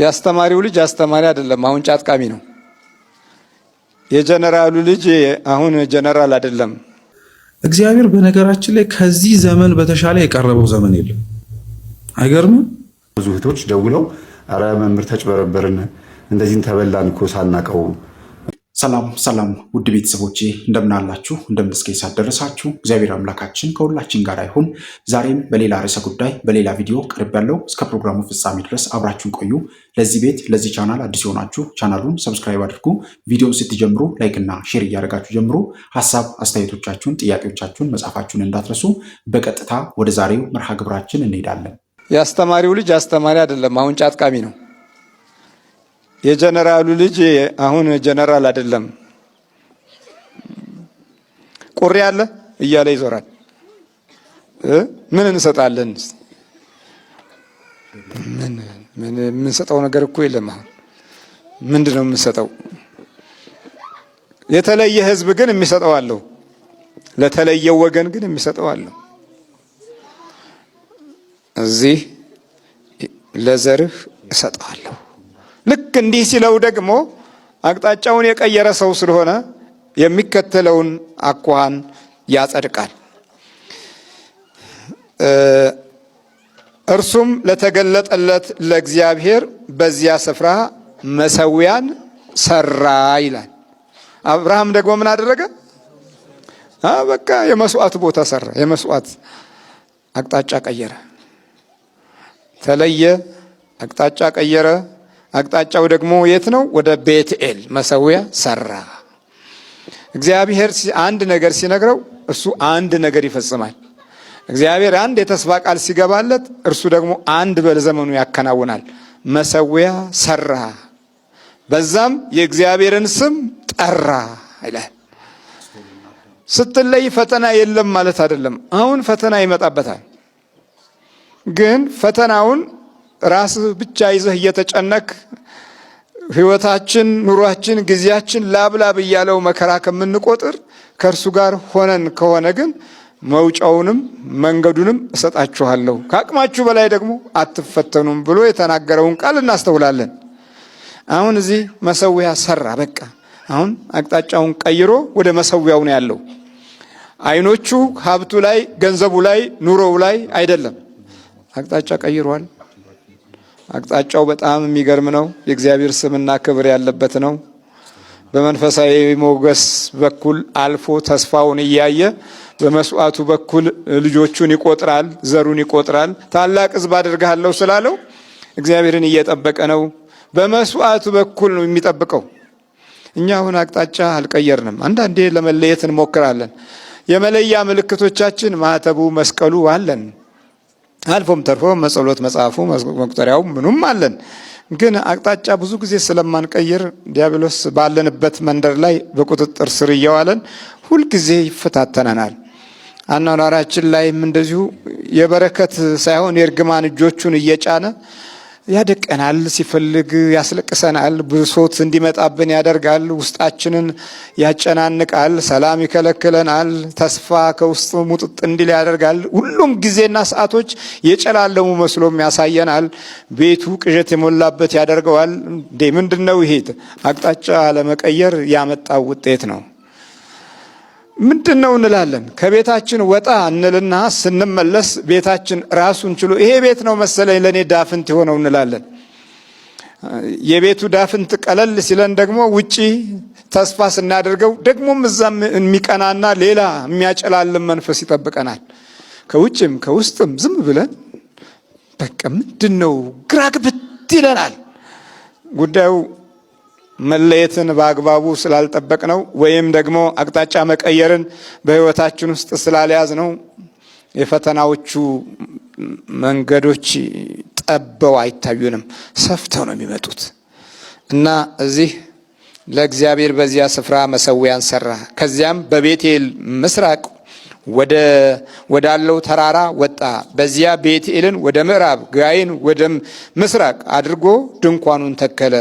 ያስተማሪው ልጅ አስተማሪ አይደለም፣ አሁን ጫጥቃሚ ነው። የጀነራሉ ልጅ አሁን ጀነራል አይደለም። እግዚአብሔር በነገራችን ላይ ከዚህ ዘመን በተሻለ የቀረበው ዘመን የለም። አይገርምም? ብዙ እህቶች ደውለው አረ መምህር ተጭበረበርን፣ እንደዚህን ተበላን እኮ ሳናቀው። ሰላም ሰላም ውድ ቤተሰቦቼ እንደምን አላችሁ? እንደምን እስከ ሰዓት ደረሳችሁ? እግዚአብሔር አምላካችን ከሁላችን ጋር ይሁን። ዛሬም በሌላ ርዕሰ ጉዳይ በሌላ ቪዲዮ ቀርብ ያለው እስከ ፕሮግራሙ ፍጻሜ ድረስ አብራችሁን ቆዩ። ለዚህ ቤት ለዚህ ቻናል አዲስ የሆናችሁ ቻናሉን ሰብስክራይብ አድርጉ። ቪዲዮውን ስትጀምሩ ላይክ እና ሼር እያደረጋችሁ ጀምሩ። ሀሳብ አስተያየቶቻችሁን፣ ጥያቄዎቻችሁን መጻፋችሁን እንዳትረሱ። በቀጥታ ወደ ዛሬው መርሃ ግብራችን እንሄዳለን። ያስተማሪው ልጅ አስተማሪ አይደለም፣ አሁን ጫጥቃሚ ነው። የጀነራሉ ልጅ አሁን ጀነራል አይደለም። ቁሪ አለ እያለ ይዞራል። ምን እንሰጣለን? ምን የምንሰጠው ነገር እኮ የለም። አሁን ምንድነው የምንሰጠው? የተለየ ህዝብ ግን የሚሰጠው አለው። ለተለየው ወገን ግን የሚሰጠው አለው። እዚህ ለዘርህ እሰጠዋለሁ። ልክ እንዲህ ሲለው ደግሞ አቅጣጫውን የቀየረ ሰው ስለሆነ የሚከተለውን አኳኋን ያጸድቃል። እርሱም ለተገለጠለት ለእግዚአብሔር በዚያ ስፍራ መሰዊያን ሰራ ይላል። አብርሃም ደግሞ ምን አደረገ? በቃ የመስዋዕት ቦታ ሰራ። የመስዋዕት አቅጣጫ ቀየረ። ተለየ፣ አቅጣጫ ቀየረ። አቅጣጫው ደግሞ የት ነው? ወደ ቤትኤል መሰዊያ ሰራ። እግዚአብሔር አንድ ነገር ሲነግረው እርሱ አንድ ነገር ይፈጽማል። እግዚአብሔር አንድ የተስፋ ቃል ሲገባለት እርሱ ደግሞ አንድ በዘመኑ ያከናውናል። መሰዊያ ሰራ፣ በዛም የእግዚአብሔርን ስም ጠራ ይላል። ስትለይ ፈተና የለም ማለት አይደለም። አሁን ፈተና ይመጣበታል። ግን ፈተናውን ራስህ ብቻ ይዘህ እየተጨነክ ህይወታችን፣ ኑሯችን፣ ጊዜያችን ላብላብ እያለው መከራ ከምንቆጥር ከእርሱ ጋር ሆነን ከሆነ ግን መውጫውንም መንገዱንም እሰጣችኋለሁ፣ ከአቅማችሁ በላይ ደግሞ አትፈተኑም ብሎ የተናገረውን ቃል እናስተውላለን። አሁን እዚህ መሰዊያ ሰራ። በቃ አሁን አቅጣጫውን ቀይሮ ወደ መሰዊያው ነው ያለው። አይኖቹ ሀብቱ ላይ፣ ገንዘቡ ላይ፣ ኑሮው ላይ አይደለም። አቅጣጫ ቀይሯል። አቅጣጫው በጣም የሚገርም ነው። የእግዚአብሔር ስምና ክብር ያለበት ነው። በመንፈሳዊ ሞገስ በኩል አልፎ ተስፋውን እያየ በመስዋዕቱ በኩል ልጆቹን ይቆጥራል፣ ዘሩን ይቆጥራል። ታላቅ ሕዝብ አድርግሃለሁ ስላለው እግዚአብሔርን እየጠበቀ ነው። በመስዋዕቱ በኩል ነው የሚጠብቀው። እኛ አሁን አቅጣጫ አልቀየርንም። አንዳንዴ ለመለየት እንሞክራለን። የመለያ ምልክቶቻችን ማዕተቡ፣ መስቀሉ አለን። አልፎም ተርፎ መጸሎት መጽሐፉ፣ መቁጠሪያው ምኑም አለን። ግን አቅጣጫ ብዙ ጊዜ ስለማንቀይር ዲያብሎስ ባለንበት መንደር ላይ በቁጥጥር ስር እየዋለን ሁልጊዜ ይፈታተነናል። አኗኗራችን ላይም እንደዚሁ የበረከት ሳይሆን የእርግማን እጆቹን እየጫነ ያደቀናል። ሲፈልግ ያስለቅሰናል። ብሶት እንዲመጣብን ያደርጋል። ውስጣችንን ያጨናንቃል። ሰላም ይከለክለናል። ተስፋ ከውስጡ ሙጥጥ እንዲል ያደርጋል። ሁሉም ጊዜና ሰዓቶች የጨላለሙ መስሎም ያሳየናል። ቤቱ ቅዠት የሞላበት ያደርገዋል። ምንድነው ይሄ? አቅጣጫ ለመቀየር ያመጣው ውጤት ነው። ምንድነው እንላለን። ከቤታችን ወጣ እንልና ስንመለስ ቤታችን ራሱን ችሎ ይሄ ቤት ነው መሰለኝ ለኔ ዳፍንት የሆነው እንላለን። የቤቱ ዳፍንት ቀለል ሲለን ደግሞ ውጪ ተስፋ ስናደርገው ደግሞም እዛም የሚቀናና ሌላ የሚያጨላልም መንፈስ ይጠብቀናል። ከውጭም ከውስጥም ዝም ብለን በቃ ምንድነው ግራ ግብት ይለናል። ጉዳዩ መለየትን በአግባቡ ስላልጠበቅ ነው፣ ወይም ደግሞ አቅጣጫ መቀየርን በህይወታችን ውስጥ ስላልያዝ ነው። የፈተናዎቹ መንገዶች ጠበው አይታዩንም፣ ሰፍተው ነው የሚመጡት። እና እዚህ ለእግዚአብሔር በዚያ ስፍራ መሰዊያን ሰራ። ከዚያም በቤቴል ምስራቅ ወዳለው ተራራ ወጣ። በዚያ ቤቴልን ወደ ምዕራብ፣ ጋይን ወደ ምስራቅ አድርጎ ድንኳኑን ተከለ።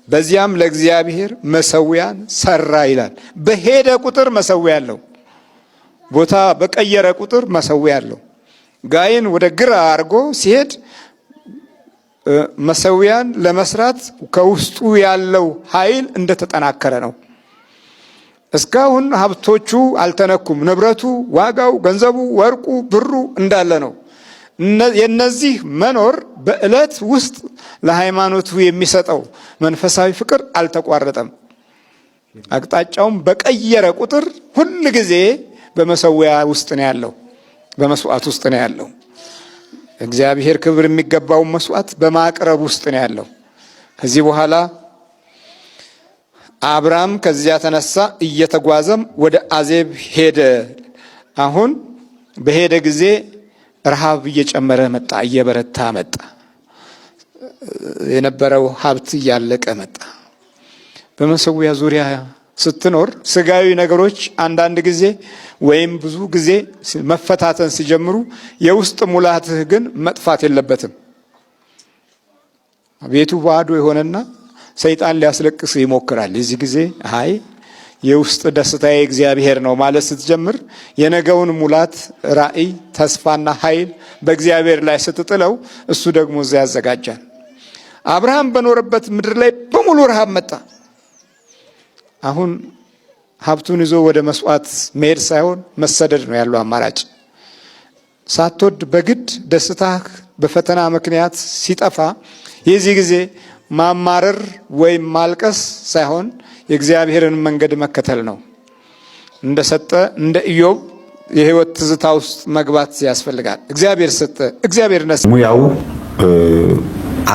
በዚያም ለእግዚአብሔር መሰዊያን ሰራ ይላል። በሄደ ቁጥር መሰዊያ አለው። ቦታ በቀየረ ቁጥር መሰዊያ አለው። ጋይን ወደ ግራ አድርጎ ሲሄድ መሰዊያን ለመስራት ከውስጡ ያለው ኃይል እንደተጠናከረ ነው። እስካሁን ሀብቶቹ አልተነኩም። ንብረቱ፣ ዋጋው፣ ገንዘቡ፣ ወርቁ፣ ብሩ እንዳለ ነው። የነዚህ መኖር በዕለት ውስጥ ለሃይማኖቱ የሚሰጠው መንፈሳዊ ፍቅር አልተቋረጠም። አቅጣጫውም በቀየረ ቁጥር ሁል ጊዜ በመሰዊያ ውስጥ ነው ያለው፣ በመስዋዕት ውስጥ ነው ያለው። እግዚአብሔር ክብር የሚገባውን መስዋዕት በማቅረብ ውስጥ ነው ያለው። ከዚህ በኋላ አብርሃም ከዚያ ተነሳ፣ እየተጓዘም ወደ አዜብ ሄደ። አሁን በሄደ ጊዜ ረሃብ እየጨመረ መጣ፣ እየበረታ መጣ። የነበረው ሀብት እያለቀ መጣ። በመሰዊያ ዙሪያ ስትኖር ስጋዊ ነገሮች አንዳንድ ጊዜ ወይም ብዙ ጊዜ መፈታተን ሲጀምሩ የውስጥ ሙላትህ ግን መጥፋት የለበትም። ቤቱ ባዶ የሆነና ሰይጣን ሊያስለቅስ ይሞክራል። የዚህ ጊዜ አይ የውስጥ ደስታዬ እግዚአብሔር ነው ማለት ስትጀምር የነገውን ሙላት፣ ራእይ፣ ተስፋና ኃይል በእግዚአብሔር ላይ ስትጥለው እሱ ደግሞ እዚያ ያዘጋጃል። አብርሃም በኖረበት ምድር ላይ በሙሉ ረሃብ መጣ። አሁን ሀብቱን ይዞ ወደ መስዋዕት መሄድ ሳይሆን መሰደድ ነው ያለው አማራጭ። ሳትወድ በግድ ደስታህ በፈተና ምክንያት ሲጠፋ የዚህ ጊዜ ማማረር ወይም ማልቀስ ሳይሆን የእግዚአብሔርን መንገድ መከተል ነው። እንደሰጠ እንደ ኢዮብ የህይወት ትዝታ ውስጥ መግባት ያስፈልጋል። እግዚአብሔር ሰጠ፣ እግዚአብሔር ነሳ። ሙያው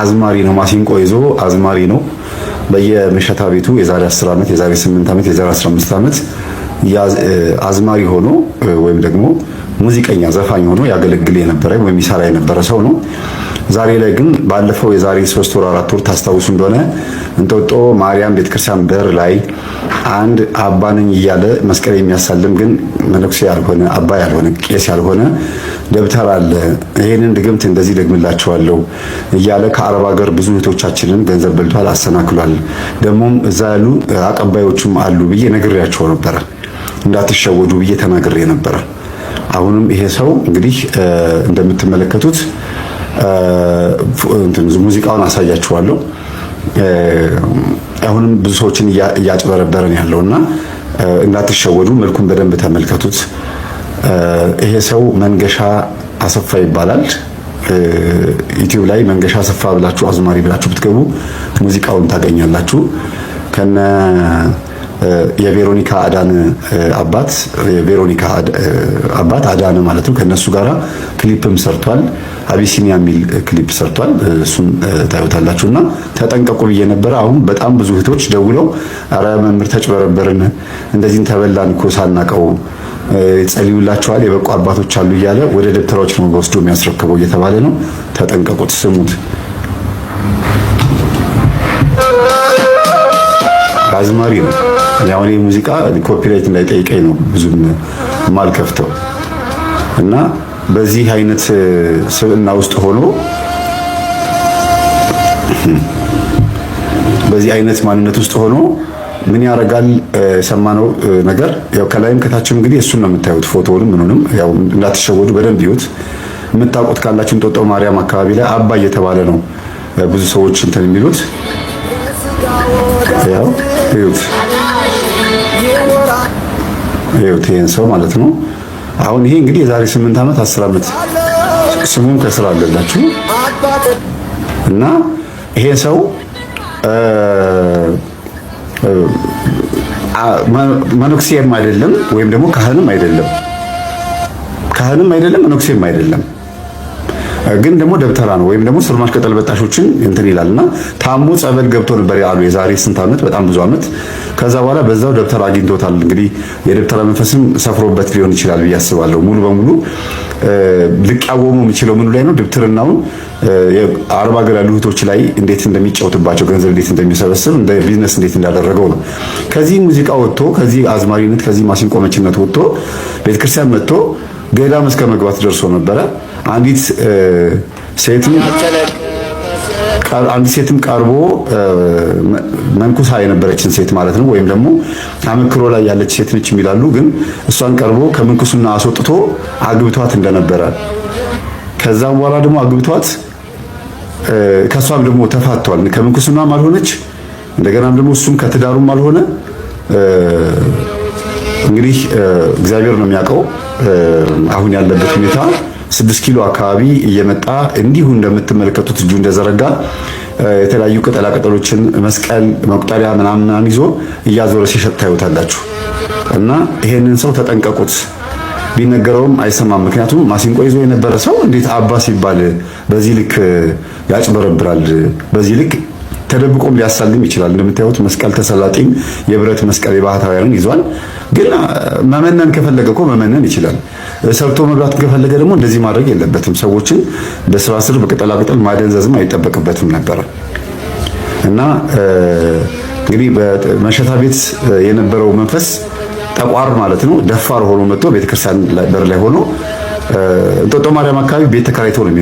አዝማሪ ነው። ማሲንቆ ይዞ አዝማሪ ነው። በየመሸታ ቤቱ የዛሬ 10 ዓመት፣ የዛሬ 8 ዓመት፣ የዛሬ 15 ዓመት አዝማሪ ሆኖ ወይም ደግሞ ሙዚቀኛ ዘፋኝ ሆኖ ያገለግል የነበረ ወይም ይሰራ የነበረ ሰው ነው። ዛሬ ላይ ግን ባለፈው የዛሬ 3 ወር 4 ወር ታስታውሱ እንደሆነ እንጦጦ ማርያም ቤተክርስቲያን በር ላይ አንድ አባ ነኝ እያለ መስቀል የሚያሳልም ግን መነኩሴ ያልሆነ አባ ያልሆነ ቄስ ያልሆነ ደብተር አለ። ይሄንን ድግምት እንደዚህ ደግምላቸዋለሁ እያለ ከአረብ ሀገር ብዙ እህቶቻችንን ገንዘብ በልቷል፣ አሰናክሏል። ደግሞም እዛ ያሉ አቀባዮቹም አሉ ብዬ ነግሬያቸው ነበረ። እንዳትሸወዱ ብዬ ተናግሬ ነበረ። አሁንም ይሄ ሰው እንግዲህ እንደምትመለከቱት ሙዚቃውን አሳያችኋለሁ። አሁንም ብዙ ሰዎችን እያጭበረበረን ያለውና እንዳትሸወዱ፣ መልኩን በደንብ ተመልከቱት። ይሄ ሰው መንገሻ አሰፋ ይባላል። ዩቲዩብ ላይ መንገሻ አሰፋ ብላችሁ አዝማሪ ብላችሁ ብትገቡ ሙዚቃውን ታገኛላችሁ። ከነ የቬሮኒካ አዳነ አባት የቬሮኒካ አባት አዳነ ማለት ነው። ከነሱ ጋራ ክሊፕም ሰርቷል። አቢሲኒያ የሚል ክሊፕ ሰርቷል። እሱን ታዩታላችሁና ተጠንቀቁ ብዬ ነበረ። አሁን በጣም ብዙ እህቶች ደውለው አረ መምህር ተጭበረበርን፣ እንደዚህ ተበላን እኮ ሳናቀው፣ ጸልዩላችኋል፣ የበቁ አባቶች አሉ እያለ ወደ ደብተራዎች ነው ወስዶ የሚያስረክበው እየተባለ ነው። ተጠንቀቁት፣ ስሙት። አዝማሪ ነው። ያው እኔ ሙዚቃ ኮፒራይት እንዳይጠይቀኝ ነው ብዙም ማልከፍተው እና በዚህ አይነት ስብዕና ውስጥ ሆኖ በዚህ አይነት ማንነት ውስጥ ሆኖ ምን ያደርጋል? የሰማነው ነገር ያው ከላይም ከታችም እንግዲህ እሱን ነው የምታዩት። ፎቶውንም ምኑንም ያው እንዳትሸወዱ በደንብ ይዩት። የምታውቁት ካላችሁ እንጦጦ ማርያም አካባቢ ላይ አባ እየተባለ ነው ብዙ ሰዎች እንትን የሚሉት። ያው ይዩት ይሄን ሰው ማለት ነው። አሁን ይሄ እንግዲህ የዛሬ 8 ዓመት 10 ዓመት ስሙን ከስራ አለላችሁ እና ይሄ ሰው መነኩሴም አይደለም ወይም ደግሞ ካህንም አይደለም መነኩሴም አይደለም፣ ግን ደግሞ ደብተራ ነው ወይም ደግሞ ስርማሽ ቅጠል በጣሾችን እንትን ይላልና ታሞ ጸበል ገብቶ ነበር ያሉ የዛሬ ስንት ዓመት፣ በጣም ብዙ ዓመት። ከዛ በኋላ በዛው ደብተራ አግኝቶታል። እንግዲህ የደብተራ መንፈስም ሰፍሮበት ሊሆን ይችላል ብዬ አስባለሁ። ሙሉ በሙሉ ሊቃወመው የሚችለው ምኑ ላይ ነው? ድብትርናውን አረብ ሀገር ያሉ እህቶች ላይ እንዴት እንደሚጫወትባቸው፣ ገንዘብ እንዴት እንደሚሰበስብ፣ እንደ ቢዝነስ እንዴት እንዳደረገው ነው። ከዚህ ሙዚቃ ወጥቶ፣ ከዚህ አዝማሪነት፣ ከዚህ ማሲንቆ መችነት ወጥቶ ቤተክርስቲያን መጥቶ ገዳም እስከ መግባት ደርሶ ነበረ። አንዲት ሴትም ቀርቦ መንኩሳ የነበረችን ሴት ማለት ነው፣ ወይም ደግሞ አመክሮ ላይ ያለች ሴት ነች የሚላሉ፣ ግን እሷን ቀርቦ ከምንኩስና አስወጥቶ አግብቷት እንደነበረ፣ ከዛም በኋላ ደግሞ አግብቷት ከሷም ደግሞ ተፋቷል። ከምንኩስናም አልሆነች፣ እንደገናም ደግሞ እሱም ከትዳሩም አልሆነ። እንግዲህ እግዚአብሔር ነው የሚያውቀው አሁን ያለበት ሁኔታ። 6 ኪሎ አካባቢ እየመጣ እንዲሁ እንደምትመለከቱት እጁ እንደዘረጋ የተለያዩ ቅጠላቅጠሎችን መስቀል መቁጠሪያ ምናምን ይዞ እያዞረ ሲሸጥ ታዩታላችሁ። እና ይሄንን ሰው ተጠንቀቁት። ቢነገረውም አይሰማም። ምክንያቱም ማሲንቆ ይዞ የነበረ ሰው እንዴት አባ ሲባል በዚህ ልክ ያጭበረብራል? በዚህ ልክ ተደብቆም ሊያሳልም ይችላል። እንደምታዩት መስቀል ተሰላጢም የብረት መስቀል የባህታውያንን ይዟል። ግን መመነን ከፈለገ እኮ መመነን ይችላል። ሰርቶ መብላት ከፈለገ ደግሞ እንደዚህ ማድረግ የለበትም። ሰዎችን በስራ ስር በቅጠላቅጠል ማደንዘዝም አይጠበቅበትም ነበር። እና እንግዲህ በመሸታ ቤት የነበረው መንፈስ ጠቋር ማለት ነው። ደፋር ሆኖ መጥቶ ቤተክርስቲያን በር ላይ ሆኖ እንጦጦ ማርያም አካባቢ ቤት ተከራይቶ ነው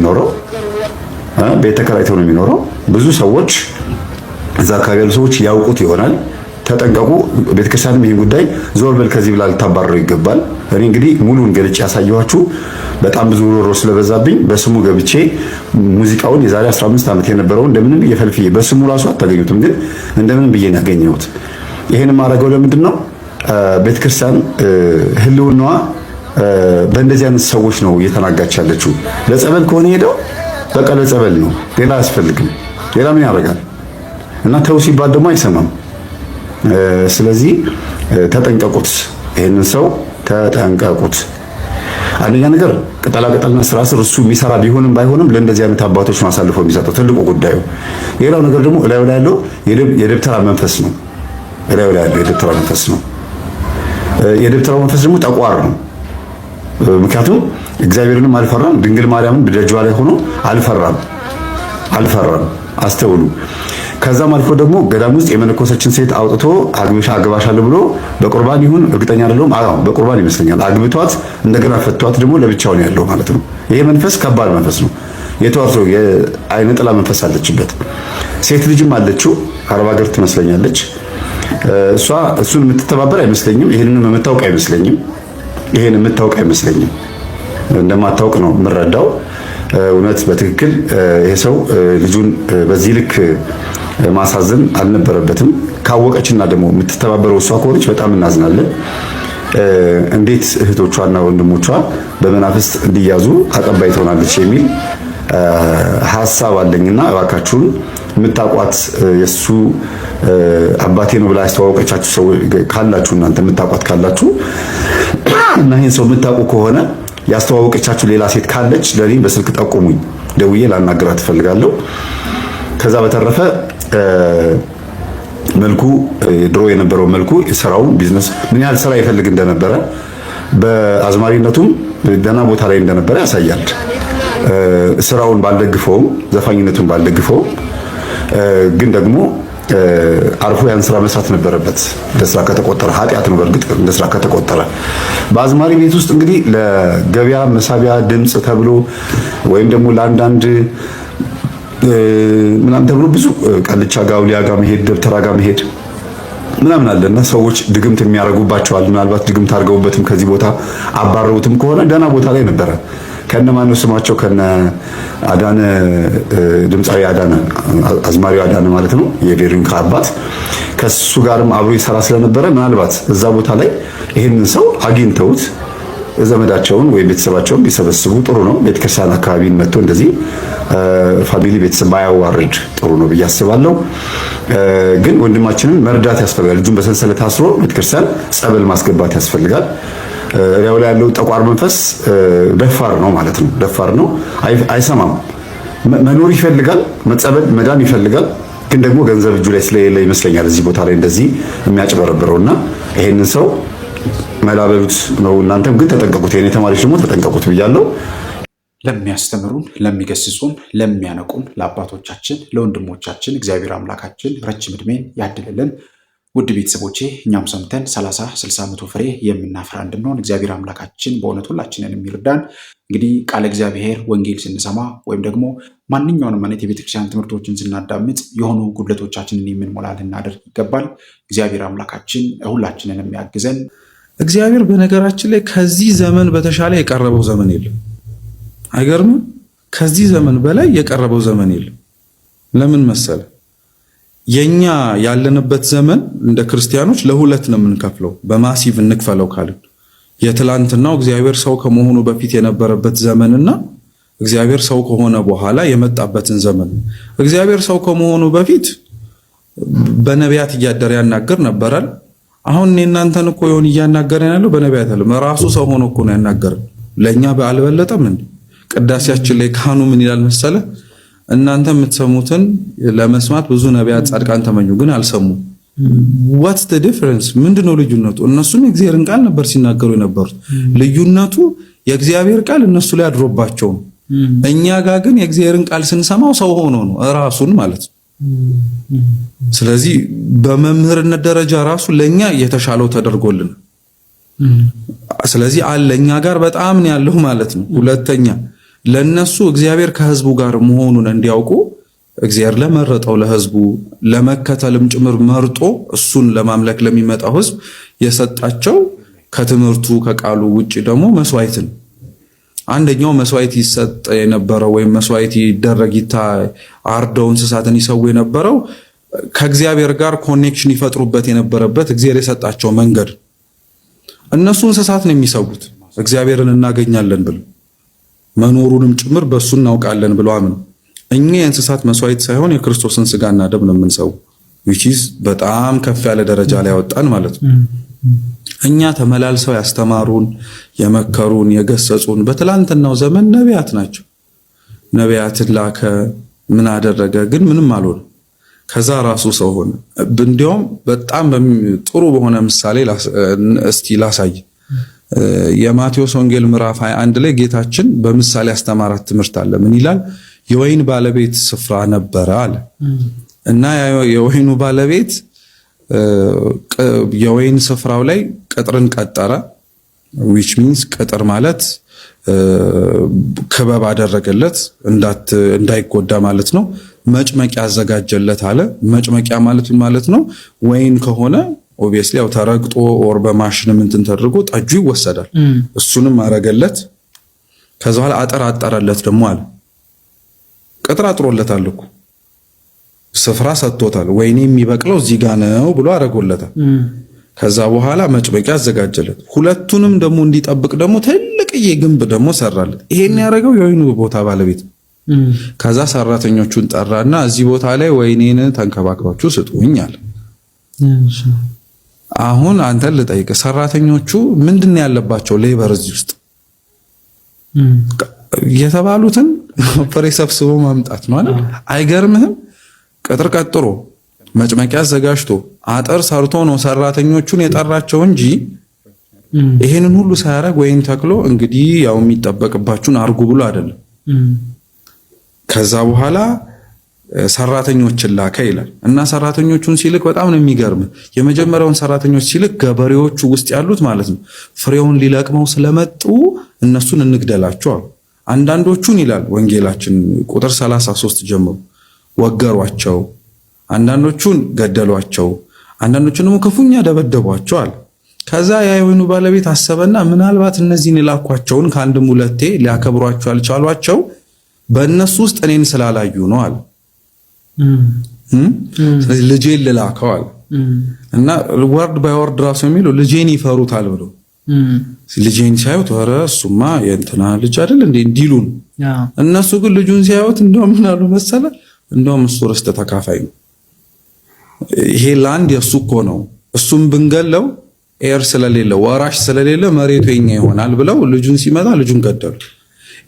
የሚኖረው። ብዙ ሰዎች እዛ አካባቢ ያሉ ሰዎች ያውቁት ይሆናል። ተጠንቀቁ። ቤተክርስቲያንም ይህን ጉዳይ ዞር በል ከዚህ ብላ ልታባረረው ይገባል። እኔ እንግዲህ ሙሉን ገልጬ ያሳየኋችሁ በጣም ብዙ ሮሮ ስለበዛብኝ በስሙ ገብቼ ሙዚቃውን የዛሬ 15 ዓመት የነበረው እንደምንም ብዬ ፈልፍዬ በስሙ ራሱ አታገኙትም፣ ግን እንደምንም ብዬ ነው ያገኘሁት። ይሄን ማድረገው ለምንድን ነው? ቤተክርስቲያን ህልውናዋ በእንደዚህ አይነት ሰዎች ነው እየተናጋች ያለችው። ለጸበል ከሆነ ሄደው በቃ ለጸበል ነው፣ ሌላ አያስፈልግም። ሌላ ምን ያደርጋል? እና ተው ሲባል ደግሞ አይሰማም። ስለዚህ ተጠንቀቁት፣ ይህንን ሰው ተጠንቀቁት። አንደኛ ነገር ቅጠላቅጠልና ስራ ስር እሱ የሚሰራ ቢሆንም ባይሆንም ለእንደዚህ አይነት አባቶች ነው አሳልፎ የሚሰጠው ትልቁ ጉዳዩ። ሌላው ነገር ደግሞ እላዩ ላይ ያለው የደብተራ መንፈስ ነው። እላዩ ላይ ያለው የደብተራ መንፈስ ነው። የደብተራው መንፈስ ደግሞ ጠቋር ነው። ምክንያቱም እግዚአብሔርንም አልፈራም፣ ድንግል ማርያምን በደጇ ላይ ሆኖ አልፈራም። አስተውሉ። ከዛም አልፎ ደግሞ ገዳም ውስጥ የመነኮሰችን ሴት አውጥቶ አግባሻለሁ ብሎ በቁርባን ይሁን እርግጠኛ አይደለሁም፣ በቁርባን ይመስለኛል አግብቷት እንደገና ፈቷት ደግሞ ለብቻው ነው ያለው ማለት ነው። ይሄ መንፈስ ከባድ መንፈስ ነው። የተዋርቶ የአይነ ጥላ መንፈስ አለችበት። ሴት ልጅም አለችው፣ አረብ ሀገር ትመስለኛለች። እሷ እሱን የምትተባበር አይመስለኝም። ይሄንን የምታውቅ አይመስለኝም። እንደማታውቅ ነው የምረዳው። እውነት በትክክል ይሄ ሰው ልጁን በዚህ ልክ ማሳዘን አልነበረበትም። ካወቀችና ደግሞ የምትተባበረው እሷ ከሆነች በጣም እናዝናለን። እንዴት እህቶቿና ወንድሞቿ በመናፍስት እንዲያዙ አቀባይ ትሆናለች የሚል ሐሳብ አለኝና እባካችሁን የምታውቋት የሱ አባቴ ነው ብላ ያስተዋወቀቻችሁ ሰው ካላችሁ እናንተ የምታውቋት ካላችሁ እና ይሄን ሰው የምታውቁ ከሆነ ያስተዋወቀቻችሁ ሌላ ሴት ካለች ለኔ በስልክ ጠቁሙኝ፣ ደውዬ ላናገራት እፈልጋለሁ። ከዛ በተረፈ መልኩ ድሮ የነበረው መልኩ የሥራውን ቢዝነስ ምን ያህል ስራ ይፈልግ እንደነበረ በአዝማሪነቱም ደህና ቦታ ላይ እንደነበረ ያሳያል። ስራውን ባልደግፈውም ዘፋኝነቱን ባልደግፈውም ግን ደግሞ አርፎ ያን ስራ መስራት ነበረበት። እንደ ስራ ከተቆጠረ ኃጢአት ነው። በእርግጥ እንደ ስራ ከተቆጠረ በአዝማሪ ቤት ውስጥ እንግዲህ ለገበያ መሳቢያ ድምፅ ተብሎ ወይም ደግሞ ለአንዳንድ ምናምን ተብሎ ብዙ ቃልቻ ጋር አውሊያ ጋር መሄድ ደብተራ ጋር መሄድ ምናምን አለና ሰዎች ድግምት የሚያደርጉባቸዋል። ምናልባት ድግምት አድርገውበትም ከዚህ ቦታ አባረውትም ከሆነ ደህና ቦታ ላይ ነበረ። ከነ ማነው ስማቸው? ከነ አዳነ ድምፃዊ አዳነ አዝማሪው አዳነ ማለት ነው፣ የቬሮኒካ አባት። ከሱ ጋርም አብሮ ይሰራ ስለነበረ ምናልባት እዛ ቦታ ላይ ይሄንን ሰው አግኝተውት ዘመዳቸውን ወይ ቤተሰባቸውን ቢሰበስቡ ጥሩ ነው። ቤተክርስቲያን አካባቢን መጥቶ እንደዚህ ፋሚሊ ቤተሰብ ባያዋርድ ጥሩ ነው ብዬ አስባለሁ። ግን ወንድማችንን መርዳት ያስፈልጋል። ልጁን በሰንሰለት አስሮ ቤተክርስቲያን ጸበል ማስገባት ያስፈልጋል። ያው ላይ ያለው ጠቋር መንፈስ ደፋር ነው ማለት ነው። ደፋር ነው፣ አይሰማም። መኖር ይፈልጋል፣ መጸበል መዳን ይፈልጋል። ግን ደግሞ ገንዘብ እጁ ላይ ስለሌለ ይመስለኛል እዚህ ቦታ ላይ እንደዚህ የሚያጭበረብረውና ይሄንን ሰው መላበሉት ነው። እናንተም ግን ተጠንቀቁት፣ የኔ ተማሪዎች ደግሞ ተጠንቀቁት ብያለሁ። ለሚያስተምሩን፣ ለሚገስጹን፣ ለሚያነቁን ለአባቶቻችን ለወንድሞቻችን እግዚአብሔር አምላካችን ረጅም ዕድሜን ያድልልን። ውድ ቤተሰቦቼ እኛም ሰምተን 30 60 መቶ ፍሬ የምናፈራ እንድንሆን እግዚአብሔር አምላካችን በእውነት ሁላችንን የሚርዳን። እንግዲህ ቃለ እግዚአብሔር ወንጌል ስንሰማ ወይም ደግሞ ማንኛውንም አይነት የቤተክርስቲያን ትምህርቶችን ስናዳምጥ የሆኑ ጉድለቶቻችንን የምንሞላ ልናደርግ ይገባል። እግዚአብሔር አምላካችን ሁላችንን የሚያግዘን። እግዚአብሔር በነገራችን ላይ ከዚህ ዘመን በተሻለ የቀረበው ዘመን የለም። አይገርምም? ከዚህ ዘመን በላይ የቀረበው ዘመን የለም። ለምን መሰለ? የኛ ያለንበት ዘመን እንደ ክርስቲያኖች ለሁለት ነው የምንከፍለው። በማሲቭ እንክፈለው ካልን የትላንትናው እግዚአብሔር ሰው ከመሆኑ በፊት የነበረበት ዘመንና እግዚአብሔር ሰው ከሆነ በኋላ የመጣበትን ዘመን። እግዚአብሔር ሰው ከመሆኑ በፊት በነቢያት እያደረ ያናገር ነበራል። አሁን እናንተን እኮ ይሁን እያናገረን ያለው በነቢያት አይደለም፣ ራሱ ሰው ሆኖ እኮ ነው ያናገረን። ለኛ ባልበለጠም እንዴ? ቅዳሴያችን ላይ ካህኑ ምን ይላል መሰለ? እናንተ የምትሰሙትን ለመስማት ብዙ ነቢያት ጻድቃን ተመኙ፣ ግን አልሰሙም። what's the difference? ምንድነው ልዩነቱ? እነሱም የእግዚአብሔርን ቃል ነበር ሲናገሩ የነበሩት። ልዩነቱ የእግዚአብሔር ቃል እነሱ ላይ አድሮባቸው ነው። እኛ ጋር ግን የእግዚአብሔርን ቃል ስንሰማው ሰው ሆኖ ነው ራሱን ማለት ነው። ስለዚህ በመምህርነት ደረጃ ራሱ ለኛ የተሻለው ተደርጎልን፣ ስለዚህ አለኛ ጋር በጣም ነው ያለው ማለት ነው። ሁለተኛ ለነሱ እግዚአብሔር ከህዝቡ ጋር መሆኑን እንዲያውቁ እግዚአብሔር ለመረጠው ለህዝቡ ለመከተልም ጭምር መርጦ እሱን ለማምለክ ለሚመጣው ህዝብ የሰጣቸው ከትምህርቱ ከቃሉ ውጪ ደግሞ መስዋዕትን። አንደኛው መስዋዕት ይሰጥ የነበረው ወይም መስዋዕት ይደረግ አርደው እንስሳትን ይሰው የነበረው ከእግዚአብሔር ጋር ኮኔክሽን ይፈጥሩበት የነበረበት እግዚአብሔር የሰጣቸው መንገድ። እነሱ እንስሳት ነው የሚሰውት እግዚአብሔርን እናገኛለን ብለው መኖሩንም ጭምር በሱ እናውቃለን ብለው አምን። እኛ የእንስሳት መስዋዕት ሳይሆን የክርስቶስን ስጋና ደም ነው የምንሰው፣ which is በጣም ከፍ ያለ ደረጃ ላይ ያወጣን ማለት ነው። እኛ ተመላልሰው ያስተማሩን የመከሩን የገሰጹን በትላንትናው ዘመን ነቢያት ናቸው። ነቢያትን ላከ፣ ምን አደረገ? ግን ምንም አልሆነ። ከዛ ራሱ ሰው ሆነ። እንዲያውም በጣም ጥሩ በሆነ ምሳሌ እስቲ ላሳይ። የማቴዎስ ወንጌል ምዕራፍ 21 ላይ ጌታችን በምሳሌ አስተማራት ትምህርት አለ። ምን ይላል? የወይን ባለቤት ስፍራ ነበረ አለ እና የወይኑ ባለቤት የወይን ስፍራው ላይ ቅጥርን ቀጠረ። which means ቅጥር ማለት ክበብ አደረገለት እንዳይጎዳ ማለት ነው። መጭመቂያ አዘጋጀለት አለ። መጭመቂያ ማለት ነው ወይን ከሆነ obviously ያው ተረግጦ ኦር በማሽን እንትን ተደርጎ ጠጁ ይወሰዳል። እሱንም አረገለት። ከዛ በኋላ አጠራጠረለት ደግሞ አለ። ቅጥር አጥሮለታል እኮ ስፍራ ሰጥቶታል። ወይኔ የሚበቅለው እዚህ ጋር ነው ብሎ አረጎለታል። ከዛ በኋላ መጭመቂያ አዘጋጀለት። ሁለቱንም ደግሞ እንዲጠብቅ ደግሞ ትልቅዬ ግንብ ደግሞ ሰራለት። ይሄን ያደረገው የወይኑ ቦታ ባለቤት። ከዛ ሰራተኞቹን ጠራና እዚህ ቦታ ላይ ወይኔን ተንከባክባችሁ ስጡኝ አለ። አሁን አንተን ልጠይቅ፣ ሰራተኞቹ ምንድነው ያለባቸው? ሌበር እዚህ ውስጥ የተባሉትን ፍሬ ሰብስቦ ማምጣት ነው አይደል? አይገርምህም? ቅጥር ቀጥሮ መጭመቂያ አዘጋጅቶ አጥር ሰርቶ ነው ሰራተኞቹን የጠራቸው እንጂ ይሄንን ሁሉ ሳያረግ ወይን ተክሎ እንግዲህ ያው የሚጠበቅባችሁን አርጉ ብሎ አይደለም። ከዛ በኋላ ሰራተኞችን ላከ ይላል እና ሰራተኞቹን ሲልክ በጣም ነው የሚገርም። የመጀመሪያውን ሰራተኞች ሲልክ ገበሬዎቹ ውስጥ ያሉት ማለት ነው ፍሬውን ሊለቅመው ስለመጡ እነሱን እንግደላቸው አሉ። አንዳንዶቹን ይላል ወንጌላችን ቁጥር 33 ጀምሮ ወገሯቸው፣ አንዳንዶቹን ገደሏቸው፣ አንዳንዶቹን ደግሞ ክፉኛ ደበደቧቸው አለ። ከዛ የወይኑ ባለቤት አሰበና ምናልባት እነዚህን የላኳቸውን ከአንድም ሁለቴ ሊያከብሯቸው አልቻሏቸው በእነሱ ውስጥ እኔን ስላላዩ ነው አለ። ስለዚህ ልጄን ልላከው አለ እና ወርድ ባይ ወርድ ራሱ የሚለው ልጄን ይፈሩታል ብሎ ልጄን ሲያዩት ኧረ እሱማ የእንትና ልጅ አይደል እንዴ እንዲሉን፣ እነሱ ግን ልጁን ሲያዩት እንደውም ምን አሉ መሰለ? እንደውም እሱ ርስት ተካፋይ ነው፣ ይሄ ላንድ የሱ እኮ ነው፣ እሱም ብንገለው ኤር ስለሌለ ወራሽ ስለሌለ መሬቱ የኛ ይሆናል ብለው ልጁን ሲመጣ ልጁን ገደሉ።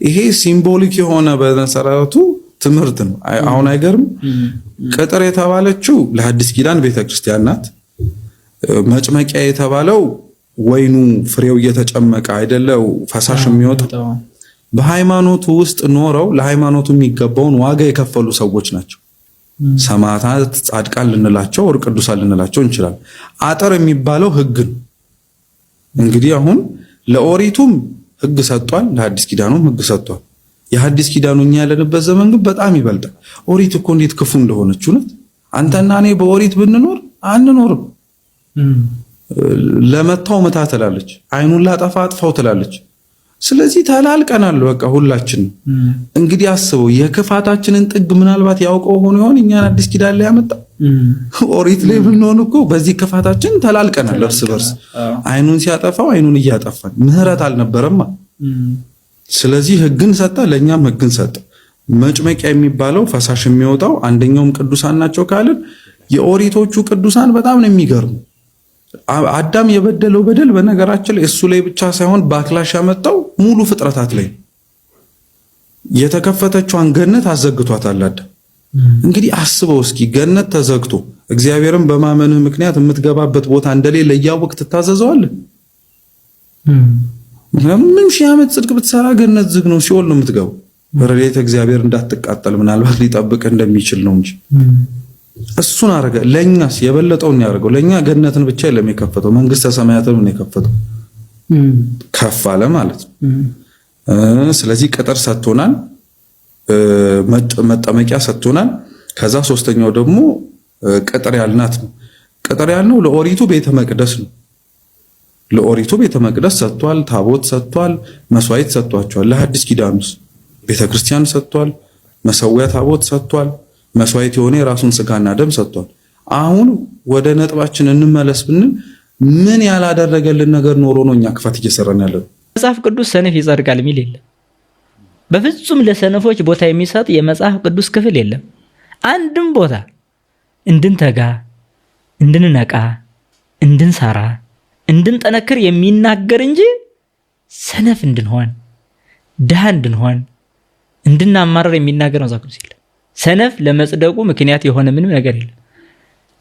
ይሄ ሲምቦሊክ የሆነ በመሰረቱ ትምህርት ነው። አሁን አይገርም? ቅጥር የተባለችው ለሐዲስ ኪዳን ቤተክርስቲያን ናት። መጭመቂያ የተባለው ወይኑ ፍሬው እየተጨመቀ አይደለው ፈሳሽ የሚወጣው። በሃይማኖቱ ውስጥ ኖረው ለሃይማኖቱ የሚገባውን ዋጋ የከፈሉ ሰዎች ናቸው። ሰማዕታት፣ ጻድቃን ልንላቸው ወር ቅዱሳን ልንላቸው እንችላለን። አጥር የሚባለው ሕግ ነው። እንግዲህ አሁን ለኦሪቱም ሕግ ሰጥቷል፣ ለሐዲስ ኪዳኑም ሕግ ሰጥቷል። የሐዲስ ኪዳኑ እኛ ያለንበት ዘመን ግን በጣም ይበልጣል። ኦሪት እኮ እንዴት ክፉ እንደሆነች ነው። አንተና እኔ በኦሪት ብንኖር አንኖርም። ለመታው መታ ትላለች፣ አይኑን ላጠፋ አጥፋው ትላለች። ስለዚህ ተላልቀናል በቃ ሁላችን። እንግዲህ አስበው የክፋታችንን ጥግ ምናልባት ያውቀው ሆኖ ይሆን እኛን አዲስ ኪዳን ላይ ያመጣ? ኦሪት ላይ ብንሆን እኮ በዚህ ክፋታችን ተላልቀናል እርስ በርስ። አይኑን ሲያጠፋው አይኑን እያጠፋን ምህረት አልነበረማ። ስለዚህ ህግን ሰጠ፣ ለኛም ህግን ሰጠ። መጭመቂያ የሚባለው ፈሳሽ የሚወጣው አንደኛውም ቅዱሳን ናቸው ካልን የኦሪቶቹ ቅዱሳን በጣም ነው የሚገርሙ። አዳም የበደለው በደል በነገራችን ላይ እሱ ላይ ብቻ ሳይሆን ባክላሽ ያመጣው ሙሉ ፍጥረታት ላይ የተከፈተችዋን ገነት አዘግቷታል አዳም። እንግዲህ አስበው እስኪ ገነት ተዘግቶ እግዚአብሔርን በማመንህ ምክንያት የምትገባበት ቦታ እንደሌለ እያወቅህ ትታዘዘዋለህ? ምንም ሺህ ዓመት ጽድቅ ብትሰራ ገነት ዝግ ነው፣ ሲኦል ነው የምትገባው። ረድኤተ እግዚአብሔር እንዳትቃጠል ምናልባት ሊጠብቅ እንደሚችል ነው እንጂ እሱን አረገ። ለኛስ የበለጠውን ያደርገው ለኛ ገነትን ብቻ የለም የከፈተው፣ መንግስተ ሰማያትን ነው የከፈተው። ከፍ አለ ማለት ነው። ስለዚህ ቅጥር ሰጥቶናል፣ መጠመቂያ ሰጥቶናል። ከዛ ሶስተኛው ደግሞ ቅጥር ያልናት ነው። ቅጥር ያልነው ለኦሪቱ ቤተ መቅደስ ነው። ለኦሪቱ ቤተ መቅደስ ሰጥቷል፣ ታቦት ሰጥቷል፣ መስዋዕት ሰጥቷቸዋል። ለሐዲስ ኪዳኑስ ቤተክርስቲያን ሰጥቷል፣ መሰዊያ ታቦት ሰጥቷል፣ መስዋዕት የሆነ የራሱን ስጋና ደም ሰጥቷል። አሁን ወደ ነጥባችን እንመለስ ብንል ምን ያላደረገልን ነገር ኖሮ ነው እኛ ክፋት እየሰራን ያለው? መጽሐፍ ቅዱስ ሰነፍ ይጸድቃል የሚል የለም። በፍጹም ለሰነፎች ቦታ የሚሰጥ የመጽሐፍ ቅዱስ ክፍል የለም። አንድም ቦታ እንድንተጋ፣ እንድንነቃ፣ እንድንሰራ፣ እንድንጠነክር የሚናገር እንጂ ሰነፍ እንድንሆን፣ ድሃ እንድንሆን፣ እንድናማረር የሚናገር መጽሐፍ ቅዱስ የለም። ሰነፍ ለመጽደቁ ምክንያት የሆነ ምንም ነገር የለም።